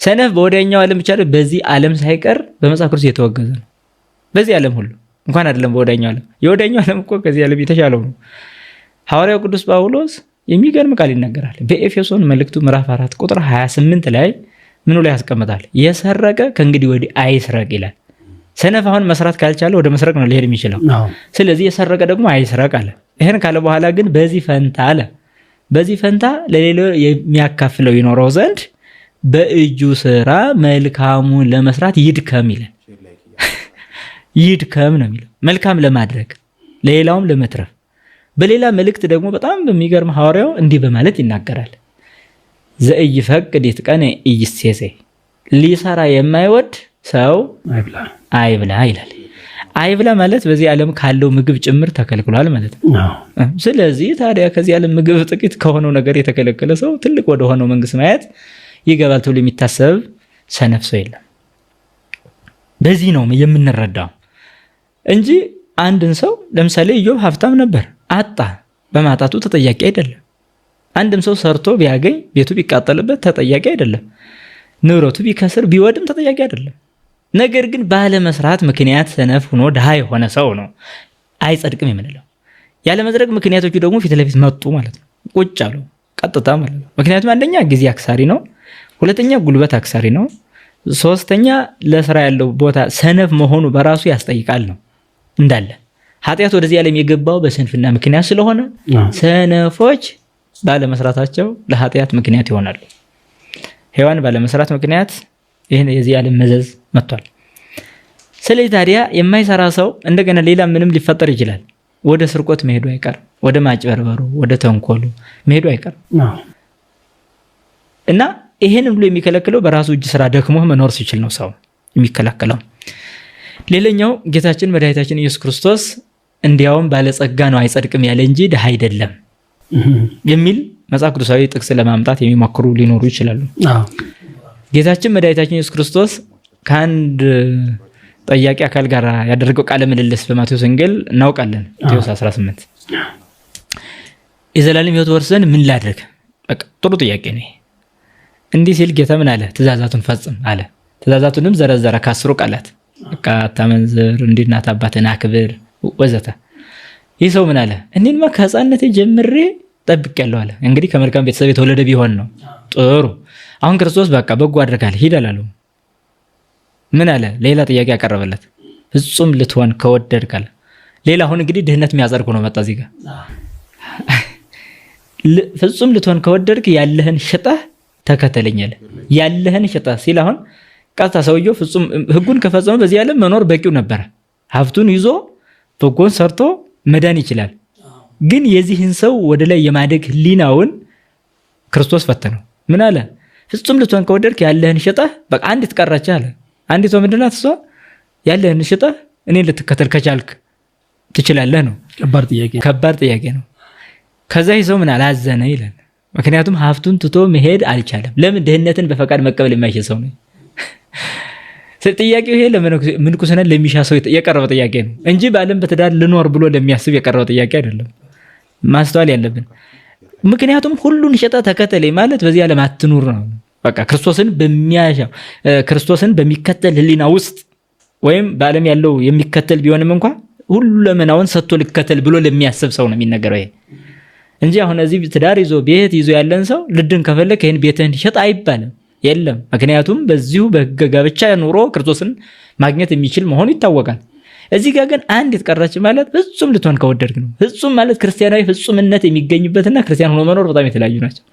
ሰነፍ በወዲያኛው ዓለም ብቻ በዚህ ዓለም ሳይቀር በመጽሐፍ ቅዱስ የተወገዘ ነው። በዚህ ዓለም ሁሉ እንኳን አይደለም በወዲያኛው ዓለም። የወዲያኛው ዓለም እኮ ከዚህ ዓለም የተሻለው ነው። ሐዋርያው ቅዱስ ጳውሎስ የሚገርም ቃል ይናገራል። በኤፌሶን መልእክቱ ምዕራፍ 4 ቁጥር 28 ላይ ምኑ ላይ ያስቀምጣል? የሰረቀ ከእንግዲህ ወዲህ አይስረቅ ይላል። ሰነፍ አሁን መስራት ካልቻለ ወደ መስረቅ ነው ሊሄድ የሚችለው። ስለዚህ የሰረቀ ደግሞ አይስረቅ አለ። ይሄን ካለ በኋላ ግን በዚህ ፈንታ ለሌላው የሚያካፍለው ይኖረው ዘንድ በእጁ ስራ መልካሙን ለመስራት ይድከም ይላል። ይድከም ነው የሚለው፣ መልካም ለማድረግ ለሌላውም ለመትረፍ። በሌላ መልእክት ደግሞ በጣም በሚገርም ሐዋርያው እንዲህ በማለት ይናገራል። ዘኢይፈቅድ ይትቀነ ኢይሴሰይ፣ ሊሰራ የማይወድ ሰው አይብላ ይላል። አይብላ ማለት በዚህ ዓለም ካለው ምግብ ጭምር ተከልክሏል ማለት ነው። ስለዚህ ታዲያ ከዚህ ዓለም ምግብ ጥቂት ከሆነው ነገር የተከለከለ ሰው ትልቅ ወደ ሆነው መንግስት ማየት ይገባል ተብሎ የሚታሰብ ሰነፍ ሰው የለም። በዚህ ነው የምንረዳው እንጂ አንድን ሰው ለምሳሌ ኢዮብ ሀብታም ነበር፣ አጣ፣ በማጣቱ ተጠያቂ አይደለም። አንድም ሰው ሰርቶ ቢያገኝ ቤቱ ቢቃጠልበት ተጠያቂ አይደለም። ንብረቱ ቢከስር ቢወድም ተጠያቂ አይደለም። ነገር ግን ባለመስራት ምክንያት ሰነፍ ሆኖ ድሃ የሆነ ሰው ነው አይጸድቅም የምንለው። ያለመጽደቅ ምክንያቶቹ ደግሞ ፊት ለፊት መጡ ማለት ነው፣ ቁጭ አሉ ቀጥታ ማለት ነው። ምክንያቱም አንደኛ ጊዜ አክሳሪ ነው፣ ሁለተኛ ጉልበት አክሳሪ ነው፣ ሶስተኛ ለስራ ያለው ቦታ ሰነፍ መሆኑ በራሱ ያስጠይቃል ነው እንዳለ። ኃጢአት ወደዚህ ዓለም የገባው በስንፍና ምክንያት ስለሆነ ሰነፎች ባለመስራታቸው ለኃጢአት ምክንያት ይሆናሉ። ሔዋን ባለመስራት ምክንያት ይሄን የዚህ ዓለም መዘዝ መጥቷል። ስለዚህ ታዲያ የማይሰራ ሰው እንደገና ሌላ ምንም ሊፈጠር ይችላል። ወደ ስርቆት መሄዱ አይቀርም፣ ወደ ማጭበርበሩ፣ ወደ ተንኮሉ መሄዱ አይቀርም እና ይሄን ሁሉ የሚከለክለው በራሱ እጅ ስራ ደክሞ መኖር ሲችል ነው ሰው የሚከለከለው። ሌላኛው ጌታችን መድኃኒታችን ኢየሱስ ክርስቶስ እንዲያውም ባለጸጋ ነው አይጸድቅም ያለ እንጂ ድሃ አይደለም የሚል መጽሐፍ ቅዱሳዊ ጥቅስ ለማምጣት የሚሞክሩ ሊኖሩ ይችላሉ። ጌታችን መድኃኒታችን ኢየሱስ ክርስቶስ ከአንድ ጠያቂ አካል ጋር ያደረገው ቃለ ምልልስ በማቴዎስ ወንጌል እናውቃለን። ማቴዎስ 18 የዘላለም ሕይወት ወርሰን ምን ላድርግ? በቃ ጥሩ ጥያቄ ነው። እንዲህ ሲል ጌታ ምን አለ? ትእዛዛቱን ፈጽም አለ። ትእዛዛቱንም ዘረዘረ ከ10 ቃላት። በቃ አታመንዝር፣ እንዲህ እናት አባትህን አክብር ወዘተ። ይህ ሰው ምን አለ? እኔንማ ከሕፃንነቴ ጀምሬ ጠብቄያለሁ አለ። እንግዲህ ከመልካም ቤተሰብ የተወለደ ቢሆን ነው ጥሩ። አሁን ክርስቶስ በቃ በጎ አድርጋል ሂድ አላለው። ምን አለ? ሌላ ጥያቄ ያቀረበለት። ፍጹም ልትሆን ከወደድክ አለ። ሌላ አሁን እንግዲህ ድህነት የሚያጸድቁ ነው መጣ እዚህ ጋር። ፍጹም ልትሆን ከወደድክ ያለህን ሽጠህ ተከተለኝ አለ። ያለህን ሽጠህ ሲል አሁን ቀጥታ ሰውየው ፍጹም ህጉን ከፈጸመ በዚህ ዓለም መኖር በቂው ነበረ። ሀብቱን ይዞ በጎን ሰርቶ መዳን ይችላል። ግን የዚህን ሰው ወደ ላይ የማደግ ህሊናውን ክርስቶስ ፈተነው። ምን አለ? ፍጹም ልትሆን ከወደድክ ያለህን ሽጠህ በቃ አንዲት ቀረች አለ። አንዲቷ ምንድን ናት? እሷ ያለህን ሽጠህ እኔን ልትከተል ከቻልክ ትችላለህ ነው። ከባድ ጥያቄ ነው። ከዛ ይህ ሰው ምን አላዘነ ይላል። ምክንያቱም ሀብቱን ትቶ መሄድ አልቻለም። ለምን? ድህነትን በፈቃድ መቀበል የማይችል ሰው ነው። ጥያቄው ይሄ ለምንኩስና ለሚሻ ሰው የቀረበ ጥያቄ ነው እንጂ በዓለም በትዳር ልኖር ብሎ ለሚያስብ የቀረበ ጥያቄ አይደለም። ማስተዋል ያለብን። ምክንያቱም ሁሉን ሸጠ ተከተለኝ ማለት በዚህ ዓለም አትኑር ነው። በቃ ክርስቶስን በሚከተል ህሊና ውስጥ ወይም በዓለም ያለው የሚከተል ቢሆንም እንኳን ሁሉ ለመናውን ሰጥቶ ልከተል ብሎ ለሚያስብ ሰው ነው የሚነገረው ይሄ እንጂ አሁን እዚህ ትዳር ይዞ ቤት ይዞ ያለን ሰው ልድን ከፈለክ ይሄን ቤትህን ሸጥ አይባልም። የለም። ምክንያቱም በዚሁ በሕገ ጋብቻ ኑሮ ክርስቶስን ማግኘት የሚችል መሆኑ ይታወቃል። እዚህ ጋር ግን አንድ የተቀረች ማለት ፍጹም ልትሆን ከወደድክ ነው። ፍጹም ማለት ክርስቲያናዊ ፍጹምነት የሚገኝበትና ክርስቲያን ሆኖ መኖር በጣም የተለያዩ ናቸው።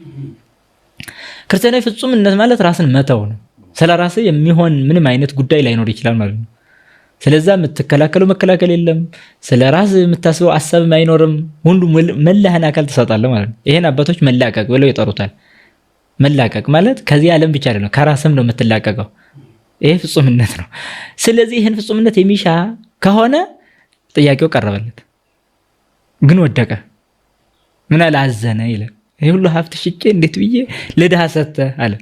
ክርስቲያናዊ ፍጹምነት ማለት ራስን መተው ነው። ስለ ራስህ የሚሆን ምንም አይነት ጉዳይ ላይኖር ይችላል ማለት ነው። ስለዛ የምትከላከለው መከላከል የለም። ስለ ራስህ የምታስበው ሐሳብም አይኖርም። ሁሉ መላህን አካል ትሰጣለህ ማለት ነው። ይሄን አባቶች መላቀቅ ብለው ይጠሩታል። መላቀቅ ማለት ከዚህ ዓለም ብቻ አይደለም፣ ከራስም ነው የምትላቀቀው። ይሄ ፍጹምነት ነው። ስለዚህ ይሄን ፍጹምነት የሚሻ ከሆነ ጥያቄው ቀረበለት፣ ግን ወደቀ። ምን አላዘነ ይላል። ይሄ ሁሉ ሀብት ሽጬ እንዴት ብዬ ለድሃ ሰጥተህ አለ።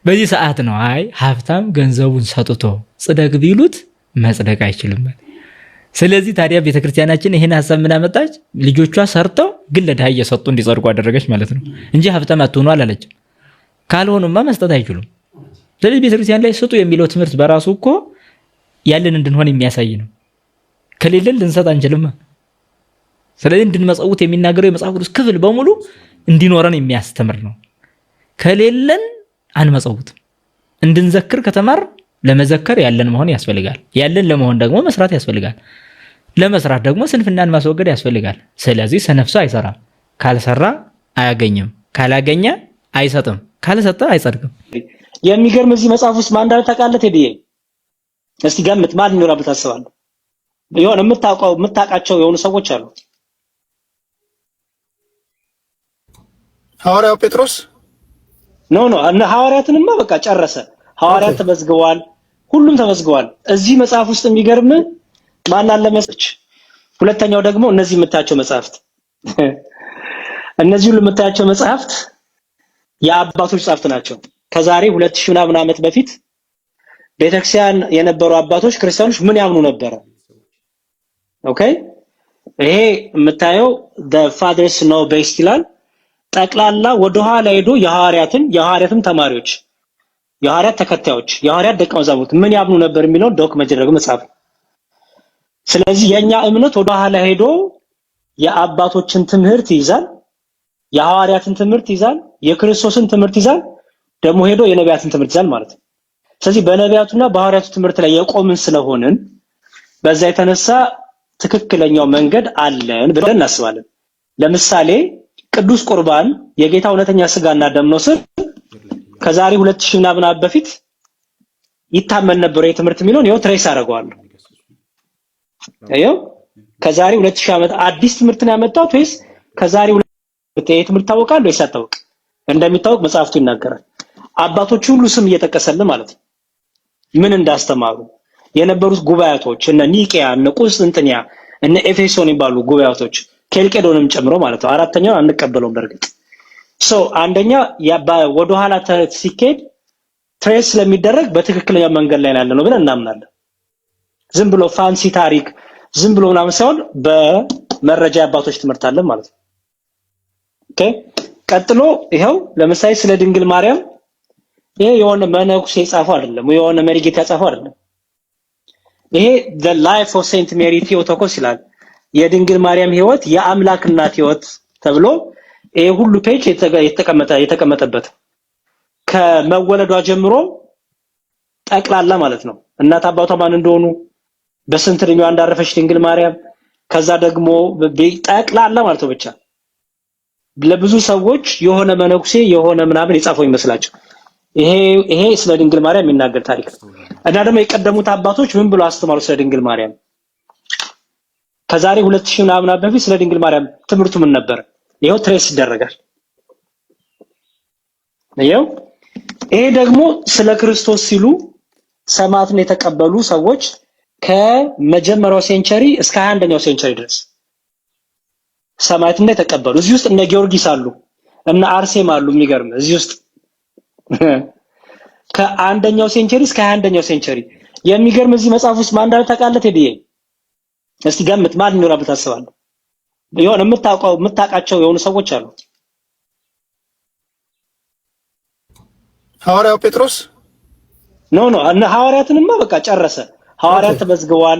በዚህ ሰዓት ነው አይ ሀብታም ገንዘቡን ሰጥቶ ጽደቅ ቢሉት መጽደቅ አይችልም። ስለዚህ ታዲያ ቤተክርስቲያናችን ይሄን ሐሳብ ምን አመጣች? ልጆቿ ሰርተው ግን ለድሃ እየሰጡ እንዲጸድቁ አደረገች ማለት ነው እንጂ ሀብታም አትሆኑ አላለችም። ካልሆኑማ መስጠት አይችሉም። ስለዚህ ቤተክርስቲያን ላይ ስጡ የሚለው ትምህርት በራሱ እኮ ያለን እንድንሆን የሚያሳይ ነው። ከሌለን ልንሰጥ አንችልም። ስለዚህ እንድንመጸውት የሚናገረው የመጽሐፍ ቅዱስ ክፍል በሙሉ እንዲኖረን የሚያስተምር ነው። ከሌለን አንመጸውትም። እንድንዘክር ከተማር ለመዘከር ያለን መሆን ያስፈልጋል። ያለን ለመሆን ደግሞ መስራት ያስፈልጋል። ለመስራት ደግሞ ስንፍናን ማስወገድ ያስፈልጋል። ስለዚህ ሰነፍ ሰው አይሰራም። ካልሰራ አያገኝም። ካላገኘ አይሰጥም። ካልሰጠ አይጸድቅም። የሚገርም እዚህ መጽሐፍ ውስጥ ማን እንዳለ ታውቃለህ? ቴዲዬ እስቲ ገምት። ማን ይኖራል ታስባለህ? የሆነ የምታውቃቸው የሆኑ ሰዎች አሉ። ሐዋርያው ጴጥሮስ ኖ እነ ሐዋርያትንማ በቃ ጨረሰ። ሐዋርያት ተመዝግበዋል። ሁሉም ተመዝግበዋል። እዚህ መጽሐፍ ውስጥ የሚገርም ማን አለ መሰለች? ሁለተኛው ደግሞ እነዚህ የምታያቸው መጽሐፍት እነዚህ ሁሉ የምታያቸው መጽሐፍት የአባቶች መጽሐፍት ናቸው። ከዛሬ 2000 ምናምን ዓመት በፊት ቤተክርስቲያን የነበሩ አባቶች ክርስቲያኖች ምን ያምኑ ነበረ? ኦኬ ይሄ የምታየው the fathers know best ይላል። ጠቅላላ ወደ ኋላ ሄዶ የሐዋርያትም ተማሪዎች፣ የሐዋርያት ተከታዮች፣ የሐዋርያት ደቀ መዛሙርት ምን ያምኑ ነበር የሚለው ዶክመንት ያደረገ መጽሐፍ። ስለዚህ የኛ እምነት ወደ ኋላ ሄዶ የአባቶችን ትምህርት ይዛል፣ የሐዋርያትን ትምህርት ይዛል፣ የክርስቶስን ትምህርት ይዛል፣ ደግሞ ሄዶ የነቢያትን ትምህርት ይዛል ማለት ነው። ስለዚህ በነቢያቱና በሐዋርያቱ ትምህርት ላይ የቆምን ስለሆንን በዛ የተነሳ ትክክለኛው መንገድ አለን ብለን እናስባለን። ለምሳሌ ቅዱስ ቁርባን የጌታ እውነተኛ ስጋና ደም ነው ስል ከዛሬ 2000 ምናምን ዓመት በፊት ይታመን ነበር የትምህርት የሚለውን ይኸው ትሬስ አደርገዋለሁ። ከዛሬ 2000 ዓመት አዲስ ትምህርት ነው ያመጣሁት ወይስ ከዛሬ 2000 ትምህርት ታወቃለህ ወይስ አታውቅ? እንደሚታወቅ መጽሐፍቱ ይናገራል። አባቶች ሁሉ ስም እየጠቀሰልን ማለት ነው ምን እንዳስተማሩ የነበሩት ጉባኤቶች እነ ኒቂያ፣ እነ ቁስጥንጥንያ፣ እነ ኤፌሶን የሚባሉ ጉባኤቶች ኬልቄዶንም ጨምሮ ማለት ነው። አራተኛው አንቀበለውም በርግጥ አንደኛ ወደ ኋላ ሲኬድ ትሬስ ስለሚደረግ በትክክለኛ መንገድ ላይ ያለ ነው ብለን እናምናለን። ዝም ብሎ ፋንሲ ታሪክ ዝም ብሎ ምናምን ሳይሆን በመረጃ አባቶች ትምህርት አለ ማለት ነው። ኦኬ ቀጥሎ ይሄው ለምሳሌ ስለ ድንግል ማርያም ይሄ የሆነ መነኩሴ የጻፈው አይደለም፣ የሆነ መሪጌታ የጻፈው አይደለም። ይሄ the life of Saint Mary Theotokos ይላል። የድንግል ማርያም ህይወት የአምላክ እናት ህይወት ተብሎ ይሄ ሁሉ ፔጅ የተቀመጠበት ከመወለዷ ጀምሮ ጠቅላላ ማለት ነው። እናት አባቷ ማን እንደሆኑ በስንት እድሜዋ እንዳረፈች ድንግል ማርያም ከዛ ደግሞ ጠቅላላ ማለት ነው። ብቻ ለብዙ ሰዎች የሆነ መነኩሴ የሆነ ምናምን የጻፈው ይመስላቸው ይሄ ስለ ድንግል ማርያም የሚናገር ታሪክ ነው። እና ደግሞ የቀደሙት አባቶች ምን ብለው አስተማሩ ስለ ድንግል ማርያም? ከዛሬ 2000 ምናምን በፊት ስለ ድንግል ማርያም ትምህርቱ ምን ነበር? ይሄው ትሬስ ይደረጋል። ይሄው ይሄ ደግሞ ስለ ክርስቶስ ሲሉ ሰማዕትን የተቀበሉ ሰዎች ከመጀመሪያው ሴንቸሪ እስከ 21ኛው ሴንቸሪ ድረስ ሰማዕትን የተቀበሉ እዚህ ውስጥ እነ ጊዮርጊስ አሉ፣ እነ አርሴም አሉ። የሚገርም እዚህ ውስጥ ከአንደኛው ሴንቸሪ እስከ 21ኛው ሴንቸሪ የሚገርም እዚህ መጽሐፍ ውስጥ ማን እንዳለ ታውቃለህ? ቴዲዬ እስቲ ገምት፣ ማን ይኖራል ታስባለህ? የሆነ የምታውቃቸው የሆኑ ሰዎች አሉ። ሐዋርያው ጴጥሮስ ኖ እነ ሐዋርያትንማ በቃ ጨረሰ። ሐዋርያት ተመዝግበዋል፣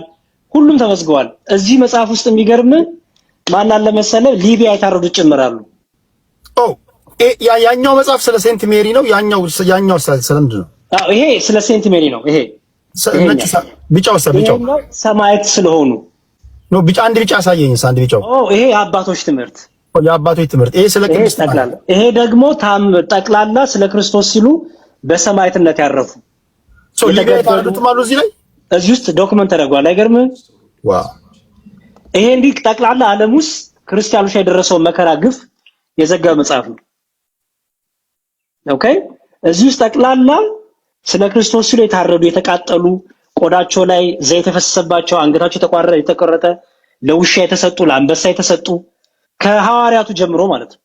ሁሉም ተመዝግበዋል። እዚህ መጽሐፍ ውስጥ የሚገርም ማን አለ መሰለህ? ሊቢያ የታረዱት ጭምራሉ። ያኛው መጽሐፍ ስለ ሴንት ሜሪ ነው። ያኛው ስለምንድን ነው? ይሄ ስለ ሴንት ሜሪ ነው። ይሄ ቢጫው ሰማዕት ስለሆኑ ነው። ቢጫ አንድ ቢጫ አሳየኝ። አንድ ቢጫው ይሄ የአባቶች ትምህርት ይሄ ስለ ቅድስት ጠቅላላ። ይሄ ደግሞ ጠቅላላ ስለ ክርስቶስ ሲሉ በሰማዕትነት ያረፉ እዚህ ውስጥ ዶክመንት ተደርጓል። አይገርምም? ዋው! ይሄ እንዲህ ጠቅላላ ዓለም ውስጥ ክርስቲያኖች የደረሰውን መከራ ግፍ የዘገበ መጽሐፍ ነው። ኦኬ፣ እዚህ ውስጥ ጠቅላላ ስለ ክርስቶስ ሲሉ የታረዱ የተቃጠሉ፣ ቆዳቸው ላይ ዘይት የፈሰሰባቸው፣ አንገታቸው የተቆረጠ፣ ለውሻ የተሰጡ፣ ለአንበሳ የተሰጡ ከሐዋርያቱ ጀምሮ ማለት ነው።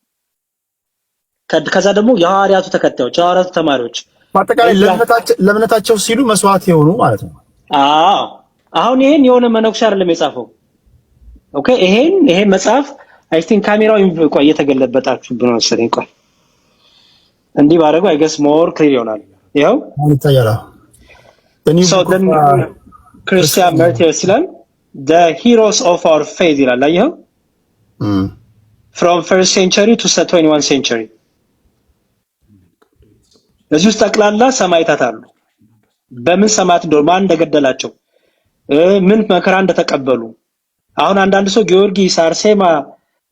ከዛ ደግሞ የሐዋርያቱ ተከታዮች፣ የሐዋርያቱ ተማሪዎች በአጠቃላይ ለእምነታቸው ሲሉ መስዋዕት የሆኑ ማለት ነው። አሁን ይሄን የሆነ መነኩሴ አይደለም የጻፈው። ኦኬ፣ ይሄን መጽሐፍ አይ ቲንክ ካሜራው ቆይ እየተገለበጣችሁ ብሎ መሰለኝ። ቆይ እንዲህ ባደረገው አይገስ ሞር ክሊር ይሆናል። ይኸው ይታያል። ክርስቲያን ማርቲርስ ይላል the heroes of our faith ይላል። አየኸው? from first century to 21 century እዚህ ውስጥ ጠቅላላ ሰማዕታት አሉ። በምን ሰማዕት እንደሆኑ፣ ማን እንደገደላቸው፣ ምን መከራ እንደተቀበሉ። አሁን አንዳንድ ሰው ጊዮርጊስ፣ አርሴማ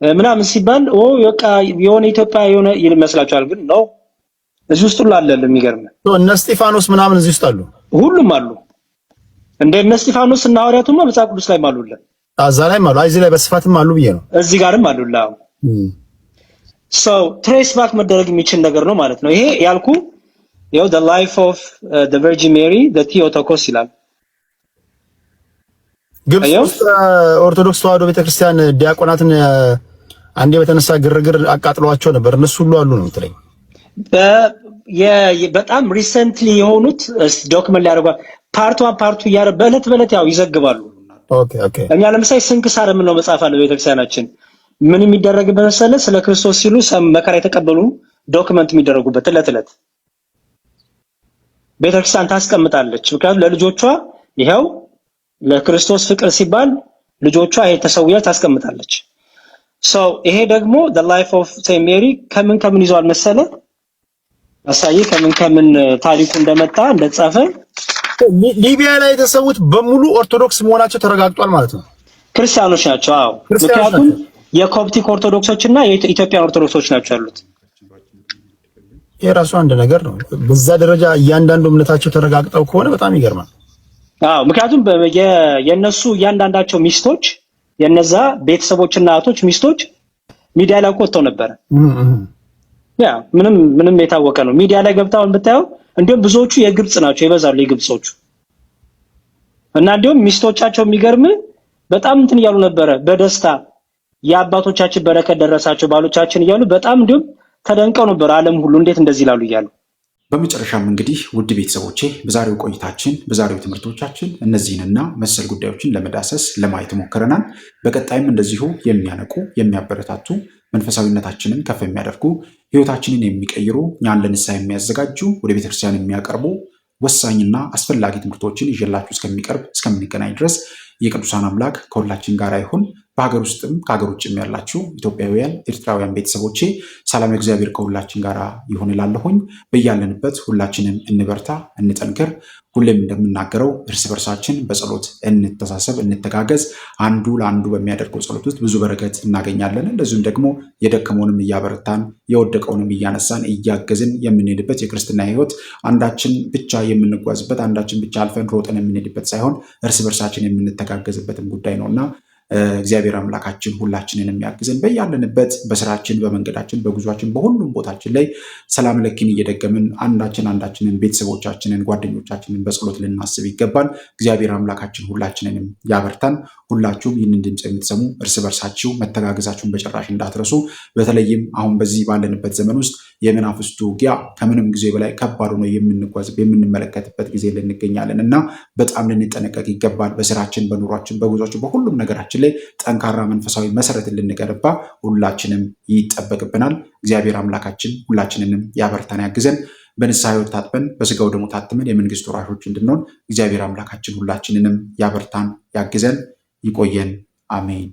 ምናምን ሲባል በቃ የሆነ ኢትዮጵያ የሆነ ይመስላችኋል፣ ግን ነው እዚህ ውስጥ ሁሉ አለ። የሚገርም እነ እስጢፋኖስ ምናምን እዚህ ውስጥ አሉ፣ ሁሉም አሉ። እንደ እነ እስጢፋኖስ እና ሐዋርያቱማ መጽሐፍ ቅዱስ ላይ አሉለ፣ እዛ ላይም አሉ፣ እዚህ ላይ በስፋትም አሉ ብዬ ነው። እዚህ ጋርም አሉላ። ትሬስ ባክ መደረግ የሚችል ነገር ነው ማለት ነው። ይሄ ያልኩ ይኸው the life of the Virgin Mary the Theotokos ይላል። ግብጽ ውስጥ ኦርቶዶክስ ተዋሕዶ ቤተክርስቲያን ዲያቆናትን አንዴ በተነሳ ግርግር አቃጥለዋቸው ነበር። እነሱ ሁሉ አሉ ነው የምትለኝ? በጣም ሪሰንትሊ የሆኑት ዶክመንት ሊያደርጓል። ፓርቱ እያረ በእለት ያው ይዘግባሉ። ኦኬ። እኛ ለምሳሌ ስንክሳር የምንለው መጽሐፍ አለ ቤተክርስቲያናችን። ምን የሚደረግበት መሰለህ? ስለ ክርስቶስ ሲሉ መከራ የተቀበሉ ዶክመንት የሚደረጉበት እለት ቤተክርስቲያን ታስቀምጣለች። ምክንያቱም ለልጆቿ ይሄው ለክርስቶስ ፍቅር ሲባል ልጆቿ ይሄ ተሰውያ ታስቀምጣለች። ይሄ ደግሞ the life of Saint Mary ከምን ይዟል መሰለህ? አሳይ ከምን ታሪኩ እንደመጣ እንደተጻፈ። ሊቢያ ላይ የተሰዉት በሙሉ ኦርቶዶክስ መሆናቸው ተረጋግጧል ማለት ነው። ክርስቲያኖች ናቸው። አዎ፣ ምክንያቱም የኮፕቲክ ኦርቶዶክሶችና የኢትዮጵያን ኦርቶዶክሶች ናቸው ያሉት። የራሱ አንድ ነገር ነው። በዛ ደረጃ እያንዳንዱ እምነታቸው ተረጋግጠው ከሆነ በጣም ይገርማል። ምክንያቱም የነሱ እያንዳንዳቸው ሚስቶች የነዛ ቤተሰቦችና እህቶች ሚስቶች ሚዲያ ላይ ወጥተው ነበር። ምንም የታወቀ ነው። ሚዲያ ላይ ገብታውን ብታየው እንዲሁም ብዙዎቹ የግብጽ ናቸው ይበዛሉ፣ የግብጾቹ እና እንዲሁም ሚስቶቻቸው የሚገርም በጣም እንትን እያሉ ነበረ በደስታ የአባቶቻችን በረከት ደረሳቸው ባሎቻችን እያሉ በጣም እንዲሁም ተደንቀው ነበር። ዓለም ሁሉ እንዴት እንደዚህ ይላሉ እያሉ። በመጨረሻም እንግዲህ ውድ ቤተሰቦቼ በዛሬው ቆይታችን በዛሬው ትምህርቶቻችን እነዚህንና መሰል ጉዳዮችን ለመዳሰስ ለማየት ሞክረናል። በቀጣይም እንደዚሁ የሚያነቁ የሚያበረታቱ መንፈሳዊነታችንን ከፍ የሚያደርጉ ሕይወታችንን የሚቀይሩ እኛን ለንስሐ የሚያዘጋጁ ወደ ቤተክርስቲያን የሚያቀርቡ ወሳኝና አስፈላጊ ትምህርቶችን ይዤላችሁ እስከምንገናኝ ድረስ የቅዱሳን አምላክ ከሁላችን ጋር ይሁን። በሀገር ውስጥም ከሀገር ውጭም ያላችሁ ኢትዮጵያውያን፣ ኤርትራውያን ቤተሰቦቼ ሰላም እግዚአብሔር ከሁላችን ጋር ይሁን እላለሁኝ። በያለንበት ሁላችንም እንበርታ፣ እንጠንክር። ሁሌም እንደምናገረው እርስ በርሳችን በጸሎት እንተሳሰብ፣ እንተጋገዝ። አንዱ ለአንዱ በሚያደርገው ጸሎት ውስጥ ብዙ በረከት እናገኛለን። እንደዚሁም ደግሞ የደከመውንም እያበረታን የወደቀውንም እያነሳን እያገዝን የምንሄድበት የክርስትና ሕይወት አንዳችን ብቻ የምንጓዝበት አንዳችን ብቻ አልፈን ሮጠን የምንሄድበት ሳይሆን እርስ በርሳችን የምንተጋገዝበትም ጉዳይ ነውና እግዚአብሔር አምላካችን ሁላችንንም ያግዘን። በያለንበት በስራችን፣ በመንገዳችን፣ በጉዟችን፣ በሁሉም ቦታችን ላይ ሰላም ለኪን እየደገምን አንዳችንን ቤተሰቦቻችንን፣ ጓደኞቻችንን በጸሎት ልናስብ ይገባል። እግዚአብሔር አምላካችን ሁላችንንም ያበርታን። ሁላችሁም ይህንን ድምፅ የምትሰሙ እርስ በርሳችሁ መተጋገዛችሁን በጭራሽ እንዳትረሱ። በተለይም አሁን በዚህ ባለንበት ዘመን ውስጥ የመናፍስቱ ውጊያ ከምንም ጊዜ በላይ ከባድ ሆኖ የምንመለከትበት ጊዜ ልንገኛለን እና በጣም ልንጠነቀቅ ይገባል። በስራችን፣ በኑሯችን፣ በጉዟችን፣ በሁሉም ነገራችን ላይ ጠንካራ መንፈሳዊ መሰረትን ልንገነባ ሁላችንም ይጠበቅብናል። እግዚአብሔር አምላካችን ሁላችንንም ያበርታን፣ ያግዘን። በንስሐ ሕይወት ታጥበን በስጋው ደግሞ ታትመን የመንግስት ወራሾች እንድንሆን እግዚአብሔር አምላካችን ሁላችንንም ያበርታን፣ ያግዘን። ይቆየን። አሜን።